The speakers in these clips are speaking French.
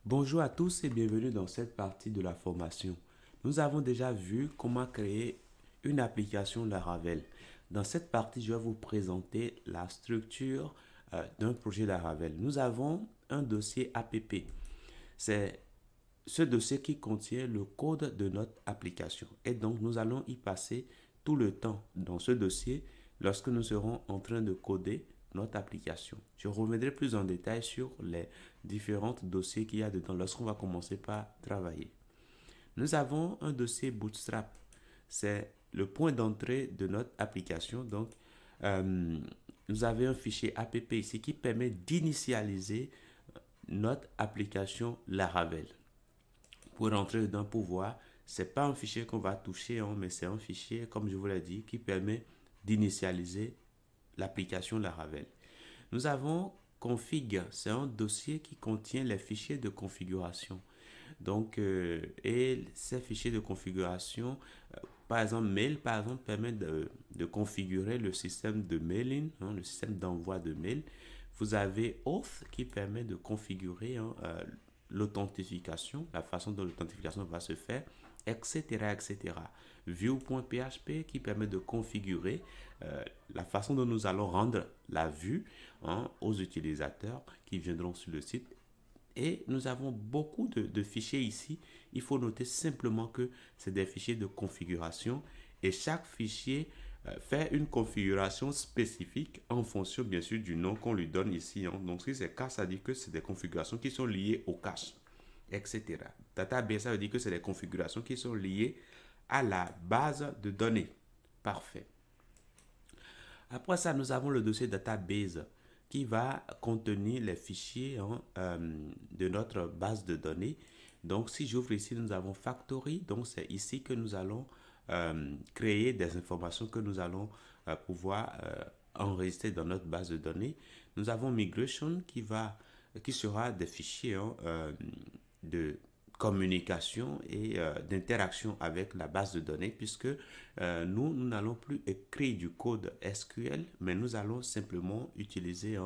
Bonjour à tous et bienvenue dans cette partie de la formation. Nous avons déjà vu comment créer une application Laravel. Dans cette partie, je vais vous présenter la structure d'un projet Laravel. Nous avons un dossier app. C'est ce dossier qui contient le code de notre application. Et donc, nous allons y passer tout le temps dans ce dossier lorsque nous serons en train de coder notre application. Je reviendrai plus en détail sur les différents dossiers qu'il y a dedans lorsqu'on va commencer par travailler. Nous avons un dossier Bootstrap. C'est le point d'entrée de notre application. Donc, nous avons un fichier app ici qui permet d'initialiser notre application Laravel. Pour rentrer dedans, pour voir, c'est pas un fichier qu'on va toucher, mais c'est un fichier, comme je vous l'ai dit, qui permet d'initialiser l'application Laravel. Nous avons config, c'est un dossier qui contient les fichiers de configuration. Donc, et ces fichiers de configuration, par exemple, mail, par exemple, permet de configurer le système de mailing, le système d'envoi de mail. Vous avez auth qui permet de configurer l'authentification, la façon dont l'authentification va se faire, etc., etc. View.php qui permet de configurer la façon dont nous allons rendre la vue aux utilisateurs qui viendront sur le site. Et nous avons beaucoup de fichiers ici. Il faut noter simplement que c'est des fichiers de configuration et chaque fichier fait une configuration spécifique en fonction bien sûr du nom qu'on lui donne ici. Donc si c'est cache, ça dit que c'est des configurations qui sont liées au cache, etc. Database, ça veut dire que c'est des configurations qui sont liées à la base de données. Parfait. Après ça, nous avons le dossier database qui va contenir les fichiers de notre base de données. Donc, si j'ouvre ici, nous avons Factory. Donc, c'est ici que nous allons créer des informations que nous allons pouvoir enregistrer dans notre base de données. Nous avons Migration qui sera des fichiers de communication et d'interaction avec la base de données puisque nous n'allons plus écrire du code SQL mais nous allons simplement utiliser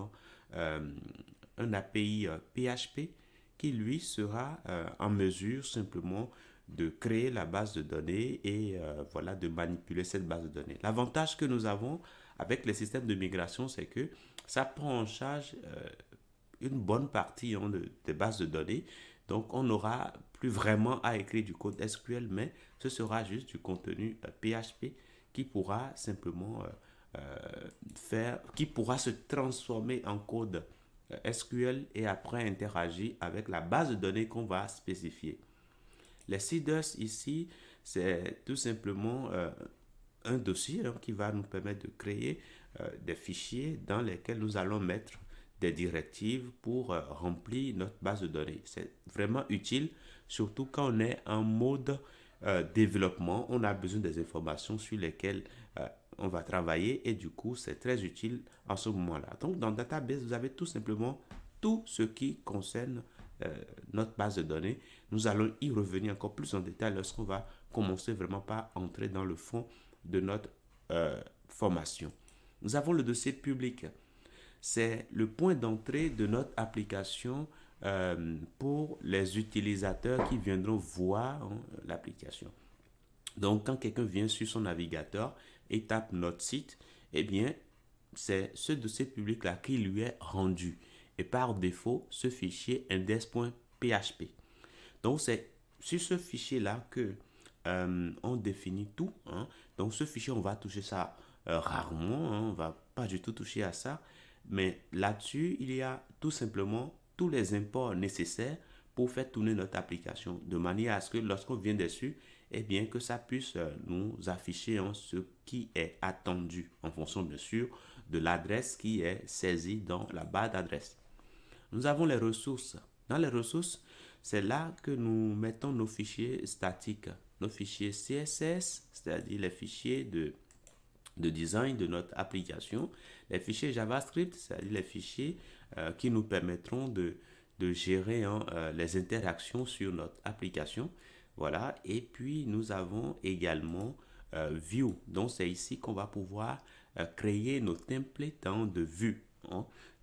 un API PHP qui lui sera en mesure simplement de créer la base de données et voilà, de manipuler cette base de données. L'avantage que nous avons avec les systèmes de migration, c'est que ça prend en charge une bonne partie des bases de données. Donc, on n'aura plus vraiment à écrire du code SQL, mais ce sera juste du contenu PHP qui pourra simplement qui pourra se transformer en code SQL et après interagir avec la base de données qu'on va spécifier. Les seeders ici, c'est tout simplement un dossier qui va nous permettre de créer des fichiers dans lesquels nous allons mettre des directives pour remplir notre base de données. C'est vraiment utile, surtout quand on est en mode développement. On a besoin des informations sur lesquelles on va travailler et du coup, c'est très utile en ce moment-là. Donc, dans Database, vous avez tout simplement tout ce qui concerne notre base de données. Nous allons y revenir encore plus en détail lorsqu'on va commencer vraiment par entrer dans le fond de notre formation. Nous avons le dossier public. C'est le point d'entrée de notre application pour les utilisateurs qui viendront voir l'application. Donc, quand quelqu'un vient sur son navigateur et tape notre site, eh bien, c'est ce dossier public-là qui lui est rendu. Et par défaut, ce fichier index.php. Donc, c'est sur ce fichier-là que on définit tout. Donc, ce fichier, on va toucher ça rarement. On ne va pas du tout toucher à ça. Mais là-dessus, il y a tout simplement tous les imports nécessaires pour faire tourner notre application de manière à ce que lorsqu'on vient dessus, eh bien que ça puisse nous afficher ce qui est attendu en fonction bien sûr de l'adresse qui est saisie dans la barre d'adresse. Nous avons les ressources. Dans les ressources, c'est là que nous mettons nos fichiers statiques, nos fichiers CSS, c'est-à-dire les fichiers de design de notre application, les fichiers JavaScript, c'est-à-dire les fichiers qui nous permettront de gérer les interactions sur notre application. Voilà, et puis nous avons également View. Donc c'est ici qu'on va pouvoir créer nos templates de vue.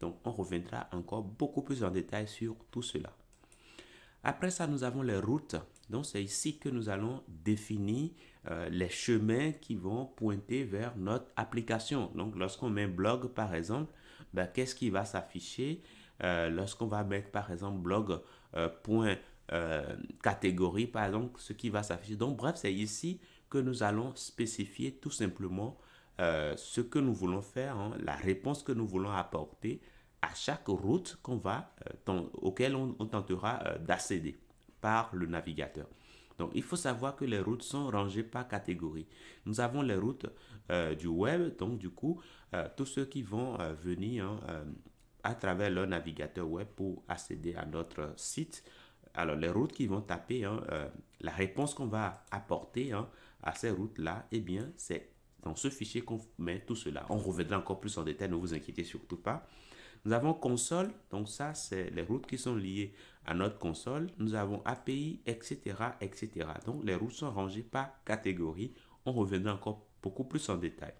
Donc on reviendra encore beaucoup plus en détail sur tout cela. Après ça, nous avons les routes. Donc, c'est ici que nous allons définir les chemins qui vont pointer vers notre application. Donc, lorsqu'on met blog, par exemple, ben, qu'est-ce qui va s'afficher lorsqu'on va mettre, par exemple, blog point catégorie, par exemple, ce qui va s'afficher. Donc, bref, c'est ici que nous allons spécifier tout simplement ce que nous voulons faire, hein, la réponse que nous voulons apporter à chaque route auquel on tentera d'accéder par le navigateur. Donc, il faut savoir que les routes sont rangées par catégorie. Nous avons les routes du web, donc du coup, tous ceux qui vont venir à travers leur navigateur web pour accéder à notre site. Alors, les routes qui vont taper, la réponse qu'on va apporter à ces routes-là, eh bien, c'est dans ce fichier qu'on met tout cela. On reviendra encore plus en détail, ne vous inquiétez surtout pas. Nous avons console, donc ça, c'est les routes qui sont liées à notre console. Nous avons API, etc., etc. Donc, les routes sont rangées par catégorie. On reviendra encore beaucoup plus en détail.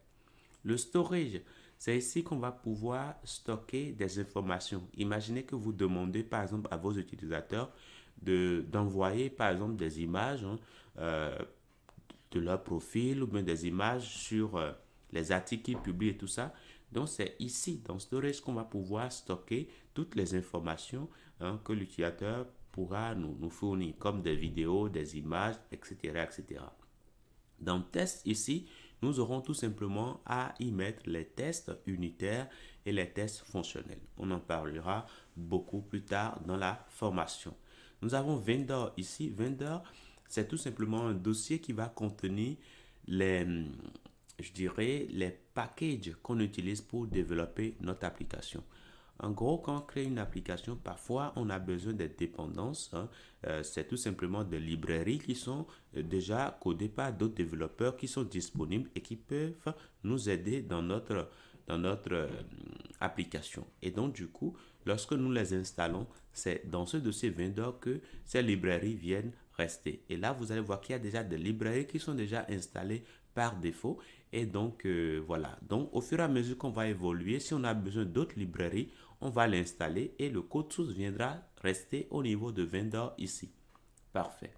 Le storage, c'est ici qu'on va pouvoir stocker des informations. Imaginez que vous demandez, par exemple, à vos utilisateurs d'envoyer, par exemple, des images de leur profil ou bien des images sur les articles qu'ils publient et tout ça. Donc, c'est ici, dans Storage, qu'on va pouvoir stocker toutes les informations que l'utilisateur pourra nous fournir, comme des vidéos, des images, etc., etc. Dans Test, ici, nous aurons tout simplement à y mettre les tests unitaires et les tests fonctionnels. On en parlera beaucoup plus tard dans la formation. Nous avons Vendor ici. Vendor, c'est tout simplement un dossier qui va contenir je dirais, les packages qu'on utilise pour développer notre application. En gros, quand on crée une application, parfois on a besoin des dépendances. C'est tout simplement des librairies qui sont déjà codées par d'autres développeurs qui sont disponibles et qui peuvent nous aider dans notre application. Et donc, du coup, lorsque nous les installons, c'est dans ce dossier vendor que ces librairies viennent rester. Et là, vous allez voir qu'il y a déjà des librairies qui sont déjà installées par défaut. Et donc, voilà. Donc, au fur et à mesure qu'on va évoluer, si on a besoin d'autres librairies, on va l'installer et le code source viendra rester au niveau de vendor ici. Parfait.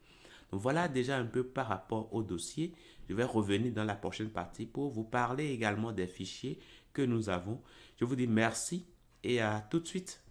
Donc, voilà déjà un peu par rapport au dossier. Je vais revenir dans la prochaine partie pour vous parler également des fichiers que nous avons. Je vous dis merci et à tout de suite.